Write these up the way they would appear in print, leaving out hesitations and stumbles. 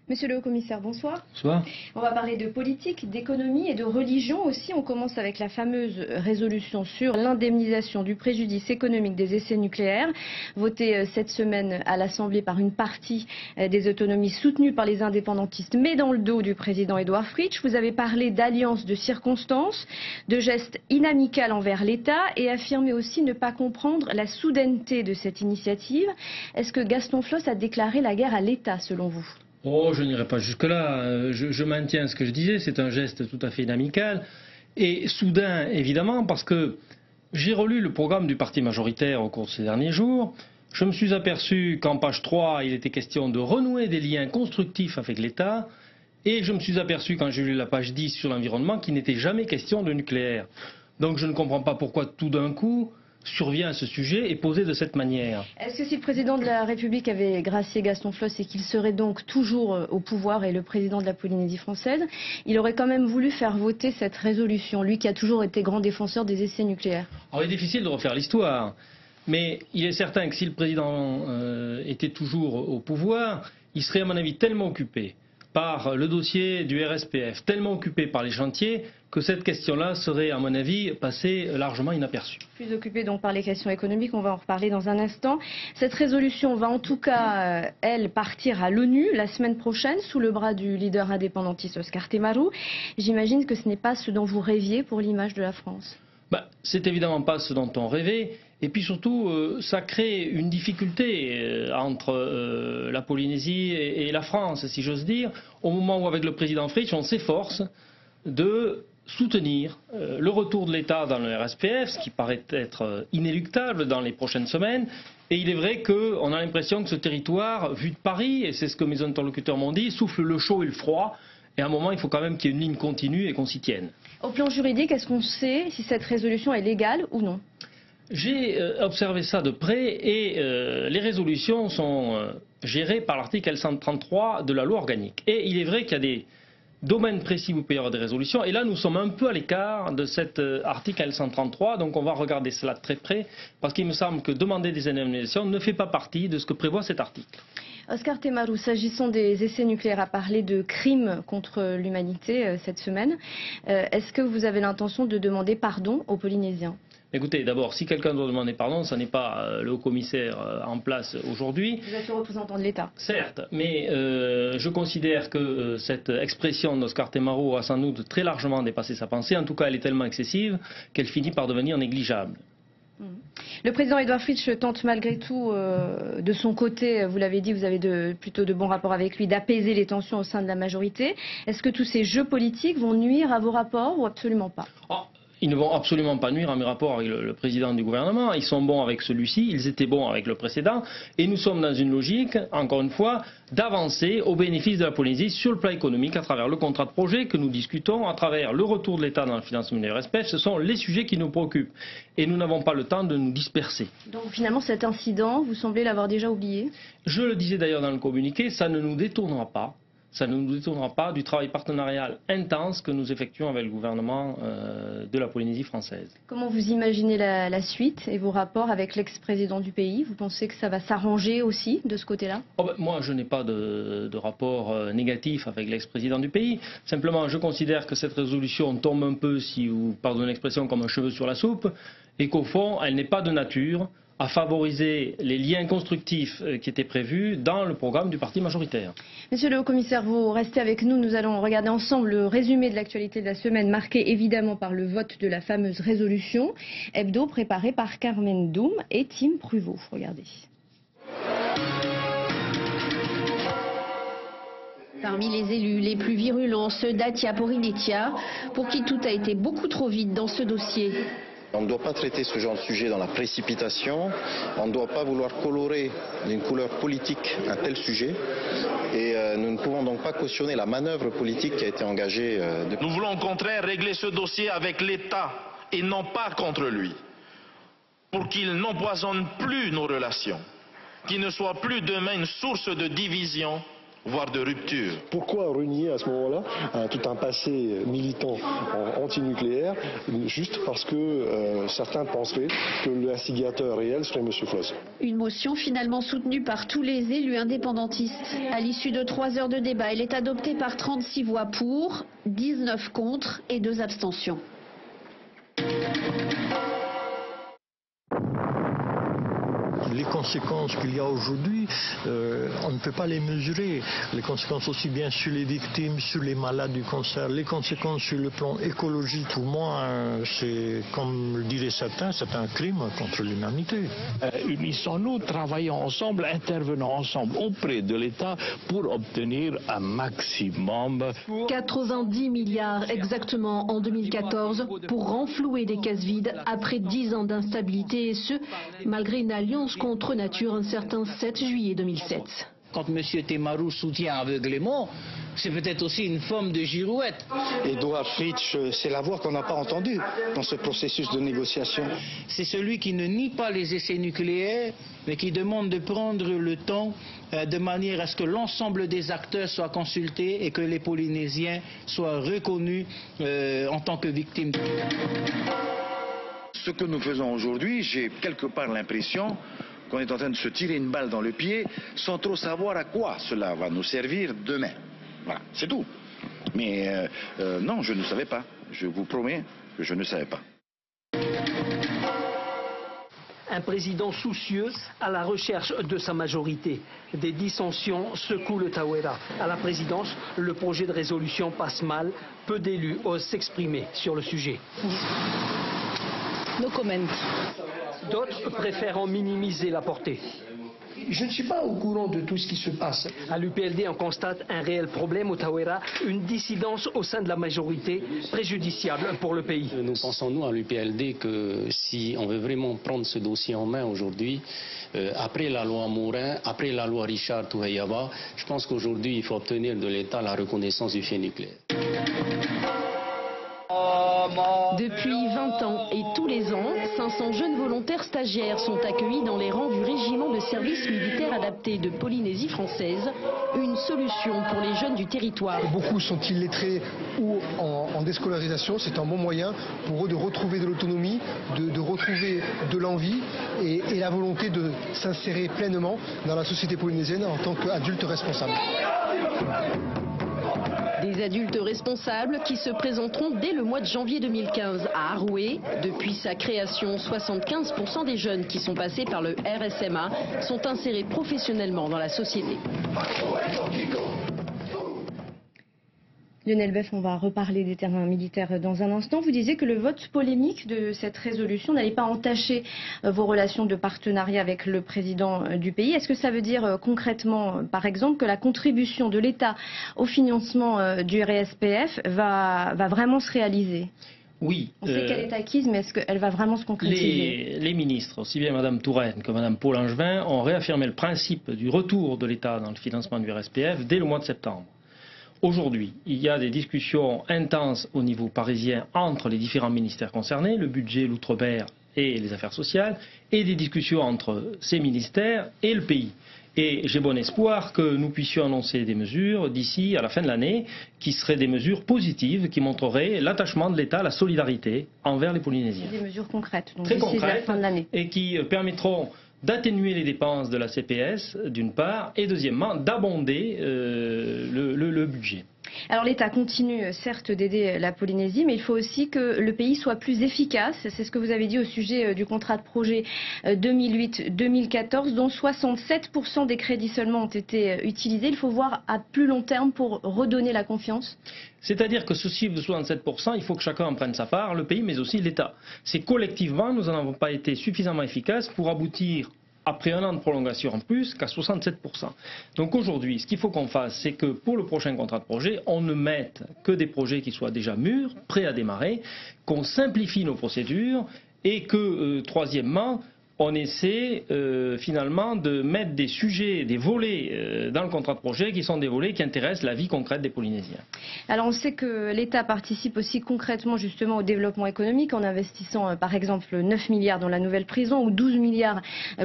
Monsieur le haut-commissaire, bonsoir. Bonsoir. On va parler de politique, d'économie et de religion aussi. On commence avec la fameuse résolution sur l'indemnisation du préjudice économique des essais nucléaires, votée cette semaine à l'Assemblée par une partie des autonomies soutenues par les indépendantistes, mais dans le dos du président Édouard Fritch. Vous avez parlé d'alliance de circonstances, de gestes inamicaux envers l'État et affirmé aussi ne pas comprendre la soudaineté de cette initiative. Est-ce que Gaston Floss a déclaré la guerre à l'État selon vous ? Oh, je n'irai pas jusque-là. Je maintiens ce que je disais. C'est un geste tout à fait inamical et soudain, évidemment, parce que j'ai relu le programme du parti majoritaire au cours de ces derniers jours. Je me suis aperçu qu'en page 3, il était question de renouer des liens constructifs avec l'État. Et je me suis aperçu, quand j'ai lu la page 10 sur l'environnement, qu'il n'était jamais question de nucléaire. Donc je ne comprends pas pourquoi tout d'un coup survient ce sujet et posé de cette manière. Est-ce que si le président de la République avait gracié Gaston Floss et qu'il serait donc toujours au pouvoir et le président de la Polynésie française, il aurait quand même voulu faire voter cette résolution, lui qui a toujours été grand défenseur des essais nucléaires? Alors il est difficile de refaire l'histoire, mais il est certain que si le président était toujours au pouvoir, il serait à mon avis tellement occupé par le dossier du RSPF, tellement occupé par les chantiers, que cette question-là serait, à mon avis, passée largement inaperçue. Plus occupé donc par les questions économiques, on va en reparler dans un instant. Cette résolution va en tout cas, elle, partir à l'ONU la semaine prochaine, sous le bras du leader indépendantiste Oscar Temaru. J'imagine que ce n'est pas ce dont vous rêviez pour l'image de la France. C'est évidemment pas ce dont on rêvait. Et puis surtout, ça crée une difficulté entre la Polynésie et la France, si j'ose dire, au moment où, avec le président Fritch, on s'efforce de soutenir le retour de l'État dans le RSPF, ce qui paraît être inéluctable dans les prochaines semaines. Et il est vrai qu'on a l'impression que ce territoire, vu de Paris, et c'est ce que mes interlocuteurs m'ont dit, souffle le chaud et le froid. Et à un moment, il faut quand même qu'il y ait une ligne continue et qu'on s'y tienne. Au plan juridique, est-ce qu'on sait si cette résolution est légale ou non ? J'ai observé ça de près et les résolutions sont gérées par l'article L133 de la loi organique. Et il est vrai qu'il y a des domaines précis où il peut y avoir des résolutions. Et là, nous sommes un peu à l'écart de cet article L133. Donc on va regarder cela de très près parce qu'il me semble que demander des indemnisations ne fait pas partie de ce que prévoit cet article. Oscar Temaru, s'agissant des essais nucléaires, a parlé de crimes contre l'humanité cette semaine. Est-ce que vous avez l'intention de demander pardon aux Polynésiens ? Écoutez, d'abord, si quelqu'un doit demander pardon, ce n'est pas le haut-commissaire en place aujourd'hui. Vous êtes le représentant de l'État. Certes, mais je considère que cette expression d'Oscar Temaru a sans doute très largement dépassé sa pensée. En tout cas, elle est tellement excessive qu'elle finit par devenir négligeable. Le président Édouard Fritch tente malgré tout, de son côté, vous l'avez dit, vous avez plutôt de bons rapports avec lui, d'apaiser les tensions au sein de la majorité. Est-ce que tous ces jeux politiques vont nuire à vos rapports ou absolument pas ? Ils ne vont absolument pas nuire à mes rapports avec le président du gouvernement. Ils sont bons avec celui-ci, ils étaient bons avec le précédent. Et nous sommes dans une logique, encore une fois, d'avancer au bénéfice de la Polynésie sur le plan économique à travers le contrat de projet que nous discutons, à travers le retour de l'État dans le financement du RSPF. Ce sont les sujets qui nous préoccupent. Et nous n'avons pas le temps de nous disperser. Donc finalement, cet incident, vous semblez l'avoir déjà oublié ? Je le disais d'ailleurs dans le communiqué, ça ne nous détournera pas. Ça ne nous détournera pas du travail partenarial intense que nous effectuons avec le gouvernement de la Polynésie française. Comment vous imaginez la suite et vos rapports avec l'ex-président du pays? Vous pensez que ça va s'arranger aussi de ce côté-là? Moi, je n'ai pas de rapport négatif avec l'ex-président du pays. Simplement, je considère que cette résolution tombe un peu, si vous pardonnez l'expression, comme un cheveu sur la soupe, et qu'au fond, elle n'est pas de nature à favoriser les liens constructifs qui étaient prévus dans le programme du parti majoritaire. Monsieur le haut-commissaire, vous restez avec nous. Nous allons regarder ensemble le résumé de l'actualité de la semaine, marqué évidemment par le vote de la fameuse résolution hebdo préparée par Carmen Doum et Tim Pruvot. Regardez. Parmi les élus les plus virulents, ceux d'Atia Porinitia, pour qui tout a été beaucoup trop vite dans ce dossier. On ne doit pas traiter ce genre de sujet dans la précipitation, on ne doit pas vouloir colorer d'une couleur politique un tel sujet et nous ne pouvons donc pas cautionner la manœuvre politique qui a été engagée depuis. Nous voulons au contraire régler ce dossier avec l'État et non pas contre lui, pour qu'il n'empoisonne plus nos relations, qu'il ne soit plus demain une source de division voire de rupture. Pourquoi renier à ce moment-là tout un passé militant anti-nucléaire, juste parce que certains penseraient que l'instigateur réel serait M. Floss? Une motion finalement soutenue par tous les élus indépendantistes. À l'issue de 3 heures de débat, elle est adoptée par 36 voix pour, 19 contre et 2 abstentions. Les conséquences qu'il y a aujourd'hui, on ne peut pas les mesurer. Les conséquences aussi bien sur les victimes, sur les malades du cancer, les conséquences sur le plan écologique. Pour moi, c'est, comme le diraient certains, c'est un crime contre l'humanité. Unissons-nous, travaillons ensemble, intervenons ensemble auprès de l'État pour obtenir un maximum. 90 milliards exactement en 2014 pour renflouer des caisses vides après 10 ans d'instabilité, et ce, malgré une alliance contre nature un certain 7 juillet 2007. Quand M. Temarou soutient aveuglément, c'est peut-être aussi une forme de girouette. Édouard Fritsch, c'est la voix qu'on n'a pas entendue dans ce processus de négociation. C'est celui qui ne nie pas les essais nucléaires, mais qui demande de prendre le temps de manière à ce que l'ensemble des acteurs soient consultés et que les Polynésiens soient reconnus en tant que victimes. Ce que nous faisons aujourd'hui, j'ai quelque part l'impression qu'on est en train de se tirer une balle dans le pied sans trop savoir à quoi cela va nous servir demain. Voilà, c'est tout. Mais non, je ne savais pas. Je vous promets que je ne savais pas. Un président soucieux à la recherche de sa majorité. Des dissensions secouent le Tauera. À la présidence, le projet de résolution passe mal. Peu d'élus osent s'exprimer sur le sujet. No comment. D'autres préfèrent en minimiser la portée. Je ne suis pas au courant de tout ce qui se passe. À l'UPLD, on constate un réel problème au Tauera, une dissidence au sein de la majorité préjudiciable pour le pays. Nous pensons, nous, à l'UPLD, que si on veut vraiment prendre ce dossier en main aujourd'hui, après la loi Morin, après la loi Richard Touheyaba, je pense qu'aujourd'hui, il faut obtenir de l'État la reconnaissance du fait nucléaire. Depuis 20 ans et tous les ans, 500 jeunes volontaires stagiaires sont accueillis dans les rangs du régiment de service militaire adapté de Polynésie française. Une solution pour les jeunes du territoire. Beaucoup sont illettrés ou en déscolarisation. C'est un bon moyen pour eux de retrouver de l'autonomie, de retrouver de l'envie et la volonté de s'insérer pleinement dans la société polynésienne en tant qu'adultes responsables. Des adultes responsables qui se présenteront dès le mois de janvier 2015 à Aroué. Depuis sa création, 75% des jeunes qui sont passés par le RSMA sont insérés professionnellement dans la société. Lionel Boeuf, on va reparler des terrains militaires dans un instant. Vous disiez que le vote polémique de cette résolution n'allait pas entacher vos relations de partenariat avec le président du pays. Est-ce que ça veut dire concrètement, par exemple, que la contribution de l'État au financement du RSPF va vraiment se réaliser ? Oui. On sait qu'elle est acquise, mais est-ce qu'elle va vraiment se concrétiser ? Les ministres, aussi bien Mme Touraine que Mme Paul-Angevin, ont réaffirmé le principe du retour de l'État dans le financement du RSPF dès le mois de septembre. Aujourd'hui, il y a des discussions intenses au niveau parisien entre les différents ministères concernés, le budget, l'outre-mer et les affaires sociales, et des discussions entre ces ministères et le pays. Et j'ai bon espoir que nous puissions annoncer des mesures d'ici à la fin de l'année, qui seraient des mesures positives, qui montreraient l'attachement de l'État, la solidarité envers les Polynésiens. Des mesures concrètes, donc très d'ici concrètes, la fin de l'année. Et qui permettront d'atténuer les dépenses de la CPS, d'une part, et deuxièmement, d'abonder le budget. Alors l'État continue certes d'aider la Polynésie, mais il faut aussi que le pays soit plus efficace. C'est ce que vous avez dit au sujet du contrat de projet 2008-2014, dont 67% des crédits seulement ont été utilisés. Il faut voir à plus long terme pour redonner la confiance. C'est-à-dire que ce chiffre de 67%, il faut que chacun en prenne sa part, le pays, mais aussi l'État. C'est collectivement, nous n'avons pas été suffisamment efficaces pour aboutir, après un an de prolongation en plus, qu'à 67%. Donc aujourd'hui, ce qu'il faut qu'on fasse, c'est que pour le prochain contrat de projet, on ne mette que des projets qui soient déjà mûrs, prêts à démarrer, qu'on simplifie nos procédures et que, troisièmement, on essaie finalement de mettre des sujets, des volets dans le contrat de projet qui sont des volets qui intéressent la vie concrète des Polynésiens. Alors on sait que l'État participe aussi concrètement justement au développement économique en investissant par exemple 9 milliards dans la nouvelle prison ou 12 milliards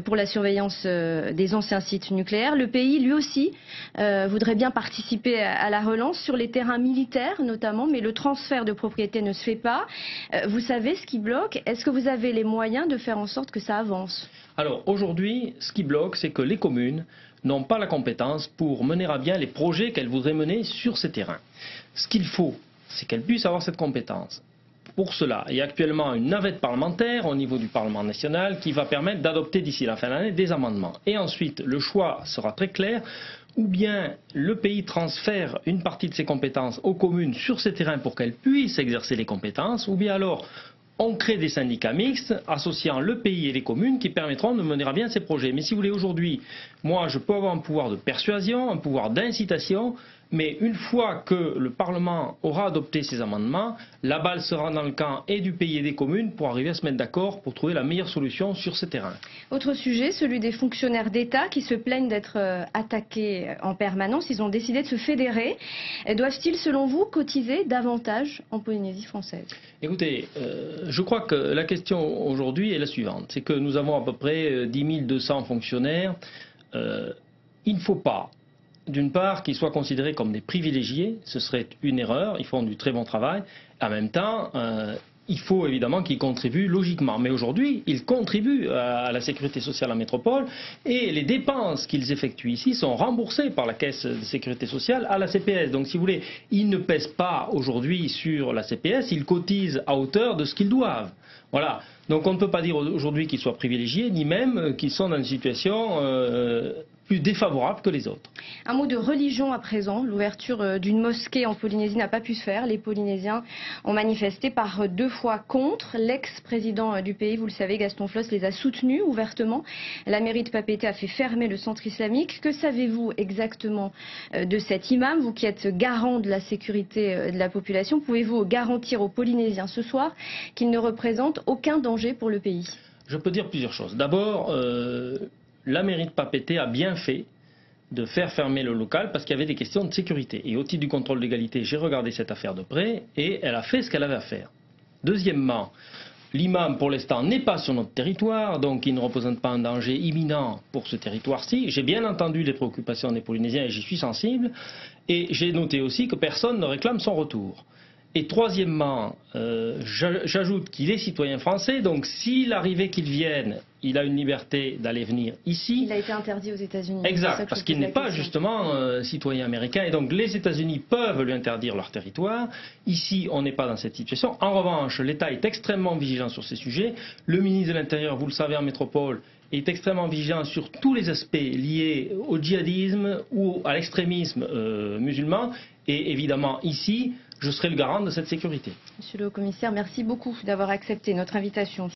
pour la surveillance des anciens sites nucléaires. Le pays lui aussi voudrait bien participer à la relance sur les terrains militaires notamment, mais le transfert de propriété ne se fait pas. Vous savez ce qui bloque? Est-ce que vous avez les moyens de faire en sorte que ça avance? Alors aujourd'hui, ce qui bloque, c'est que les communes n'ont pas la compétence pour mener à bien les projets qu'elles voudraient mener sur ces terrains. Ce qu'il faut, c'est qu'elles puissent avoir cette compétence. Pour cela, il y a actuellement une navette parlementaire au niveau du Parlement national qui va permettre d'adopter d'ici la fin de l'année des amendements. Et ensuite, le choix sera très clair. Ou bien le pays transfère une partie de ses compétences aux communes sur ces terrains pour qu'elles puissent exercer les compétences, ou bien alors on crée des syndicats mixtes associant le pays et les communes qui permettront de mener à bien ces projets. Mais si vous voulez, aujourd'hui, moi je peux avoir un pouvoir de persuasion, un pouvoir d'incitation, mais une fois que le Parlement aura adopté ces amendements, la balle sera dans le camp et du pays et des communes pour arriver à se mettre d'accord pour trouver la meilleure solution sur ces terrains. Autre sujet, celui des fonctionnaires d'État qui se plaignent d'être attaqués en permanence. Ils ont décidé de se fédérer. Doivent-ils, selon vous, cotiser davantage en Polynésie française? Écoutez, je crois que la question aujourd'hui est la suivante. C'est que nous avons à peu près 10 200 fonctionnaires. Il ne faut pas, d'une part, qu'ils soient considérés comme des privilégiés, ce serait une erreur, ils font du très bon travail. En même temps, il faut évidemment qu'ils contribuent logiquement. Mais aujourd'hui, ils contribuent à la sécurité sociale en métropole et les dépenses qu'ils effectuent ici sont remboursées par la caisse de sécurité sociale à la CPS. Donc si vous voulez, ils ne pèsent pas aujourd'hui sur la CPS, ils cotisent à hauteur de ce qu'ils doivent. Voilà. Donc on ne peut pas dire aujourd'hui qu'ils soient privilégiés, ni même qu'ils sont dans une situation plus défavorable que les autres. Un mot de religion à présent. L'ouverture d'une mosquée en Polynésie n'a pas pu se faire. Les Polynésiens ont manifesté par 2 fois contre. L'ex-président du pays, vous le savez, Gaston Flosse, les a soutenus ouvertement. La mairie de Papeete a fait fermer le centre islamique. Que savez-vous exactement de cet imam, vous qui êtes garant de la sécurité de la population? Pouvez-vous garantir aux Polynésiens ce soir qu'il ne représente aucun danger pour le pays? Je peux dire plusieurs choses. D'abord, la mairie de Papeete a bien fait de faire fermer le local parce qu'il y avait des questions de sécurité. Et au titre du contrôle d'égalité, j'ai regardé cette affaire de près et elle a fait ce qu'elle avait à faire. Deuxièmement, l'imam pour l'instant n'est pas sur notre territoire, donc il ne représente pas un danger imminent pour ce territoire-ci. J'ai bien entendu les préoccupations des Polynésiens et j'y suis sensible. Et j'ai noté aussi que personne ne réclame son retour. Et troisièmement, j'ajoute qu'il est citoyen français, donc s'il arrivait qu'il vienne, il a une liberté d'aller venir ici. Il a été interdit aux États-Unis. Exact, parce qu'il n'est pas justement citoyen américain. Et donc les États-Unis peuvent lui interdire leur territoire. Ici, on n'est pas dans cette situation. En revanche, l'État est extrêmement vigilant sur ces sujets. Le ministre de l'Intérieur, vous le savez, en métropole, est extrêmement vigilant sur tous les aspects liés au djihadisme ou à l'extrémisme musulman. Et évidemment, ici, je serai le garant de cette sécurité. Monsieur le haut-commissaire, merci beaucoup d'avoir accepté notre invitation.